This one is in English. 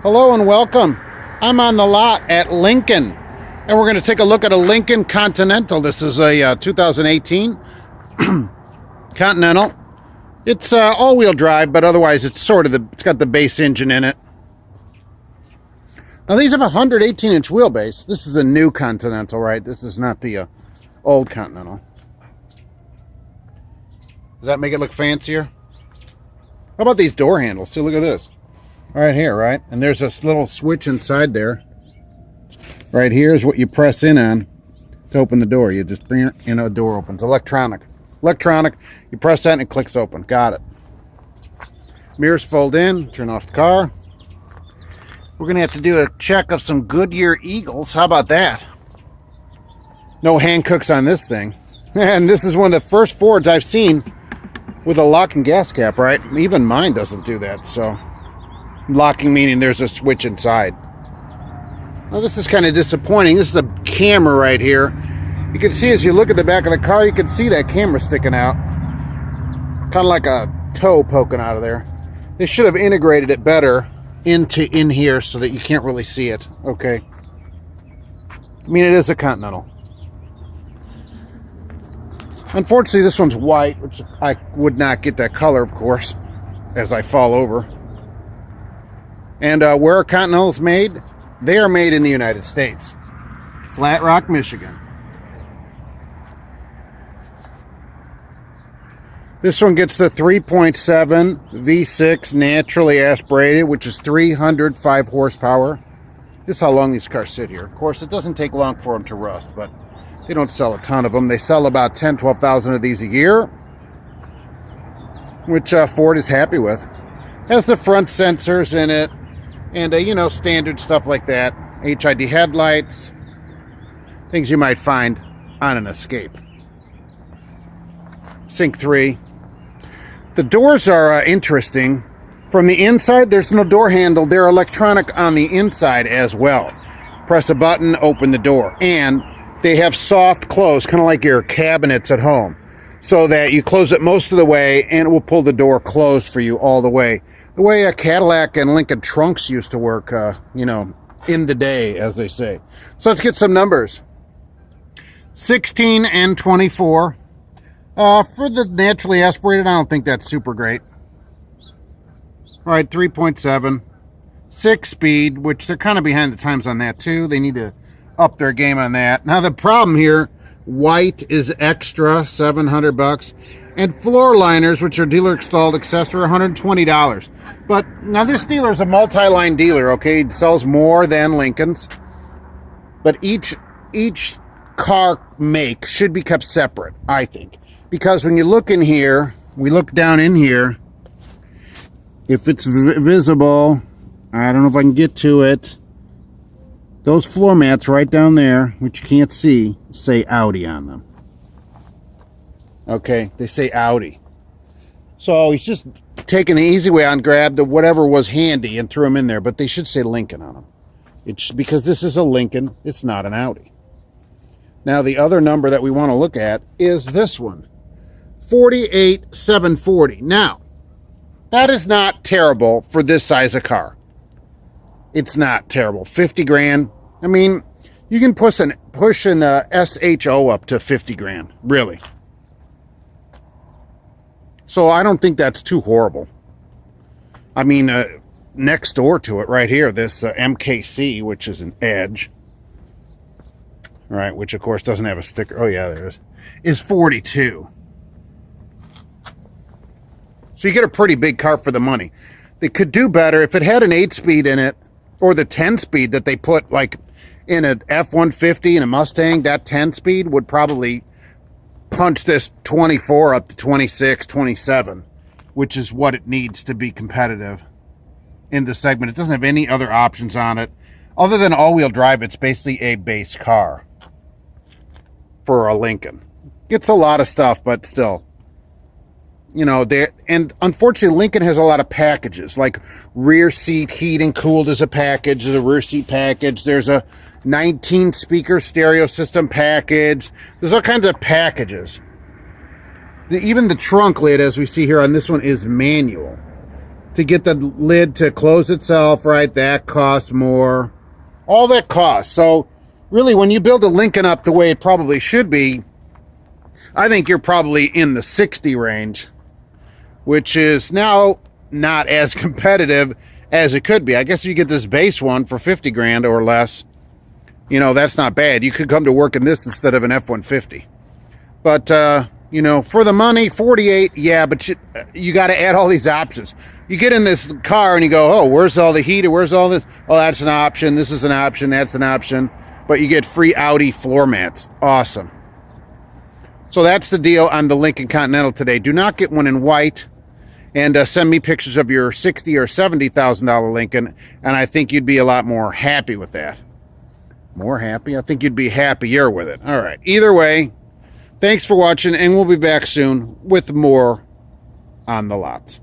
Hello and welcome. I'm on the lot at Lincoln, and we're going to take a look at a Lincoln Continental. This is a 2018 Continental. It's all-wheel drive, but otherwise it's it's got the base engine in it. Now these have a 118-inch wheelbase. This is a new Continental, right? This is not the old Continental. Does that make it look fancier? How about these door handles? See, look at this. Right here, right? And there's this little switch inside there. Right here is what you press in on to open the door. You just, the door opens. Electronic. You press that and it clicks open. Got it. Mirrors fold in. Turn off the car. We're going to have to do a check of some Goodyear Eagles. How about that? No Hancooks on this thing. And this is one of the first Fords I've seen with a locking gas cap, right? Even mine doesn't do that, so... Locking meaning there's a switch inside. Now this is kind of disappointing. This is the camera right here. You can see as you look at the back of the car, you can see that camera sticking out. Kind of like a toe poking out of there. They should have integrated it better in here so that you can't really see it. Okay. I mean, it is a Continental. Unfortunately, this one's white, which I would not get that color, of course, as I fall over. And where are Continentals made? They are made in the United States. Flat Rock, Michigan. This one gets the 3.7 V6 naturally aspirated, which is 305 horsepower. This is how long these cars sit here. Of course, it doesn't take long for them to rust, but they don't sell a ton of them. They sell about 10, 12,000 of these a year, which Ford is happy with. Has the front sensors in it. And, standard stuff like that. HID headlights. Things you might find on an Escape. Sync 3. The doors are interesting. From the inside, there's no door handle. They're electronic on the inside as well. Press a button, open the door. And they have soft close, kind of like your cabinets at home. So that you close it most of the way, and it will pull the door closed for you all the way. The way a Cadillac and Lincoln trunks used to work, in the day, as they say. So let's get some numbers. 16 and 24. For the naturally aspirated, I don't think that's super great. All right, 3.7. 6-speed, which they're kind of behind the times on that, too. They need to up their game on that. Now, the problem here, white is extra, $700. And floor liners, which are dealer installed accessory, $120. But now this dealer is a multi-line dealer, okay? It sells more than Lincoln's. But each car make should be kept separate, I think. Because when you look in here, we look down in here, if it's visible, I don't know if I can get to it. Those floor mats right down there, which you can't see, say Audi on them. Okay, they say Audi. So he's just taking the easy way on, grabbed the whatever was handy and threw them in there, but they should say Lincoln on them. It's because this is a Lincoln, it's not an Audi. Now the other number that we want to look at is this one, 48,740. Now, that is not terrible for this size of car. It's not terrible. 50 grand. I mean, you can push an SHO up to 50 grand, really. So I don't think that's too horrible. I mean, next door to it right here, this MKC, which is an Edge, right, which of course doesn't have a sticker. Oh yeah, there is 42. So you get a pretty big car for the money. They could do better if it had an 8-speed in it, or the 10-speed that they put like in an F-150 and a Mustang. That 10-speed would probably punch this 24 up to 26, 27, which is what it needs to be competitive in the segment. It doesn't have any other options on it. Other than all-wheel drive, it's basically a base car for a Lincoln. Gets a lot of stuff, but still. And unfortunately, Lincoln has a lot of packages, like rear seat heat and cooled is a package. There's a rear seat package. There's a 19-speaker stereo system package. There's all kinds of packages. Even the trunk lid, as we see here on this one, is manual. to get the lid to close itself, right? That costs more. All that costs. So really, when you build a Lincoln up the way it probably should be, I think you're probably in the 60 range, which is now not as competitive as it could be. I guess if you get this base one for 50 grand or less, you know, that's not bad. You could come to work in this instead of an F-150. But, you know, for the money, 48, yeah, but you got to add all these options. You get in this car and you go, oh, where's all the heater? Where's all this? Oh, that's an option. This is an option. That's an option. But you get free Audi floor mats. Awesome. So that's the deal on the Lincoln Continental today. Do not get one in white, and send me pictures of your $60,000 or $70,000 Lincoln, and I think you'd be a lot more happy with that. More happy? I think you'd be happier with it. All right. Either way, thanks for watching, and we'll be back soon with more on the lots.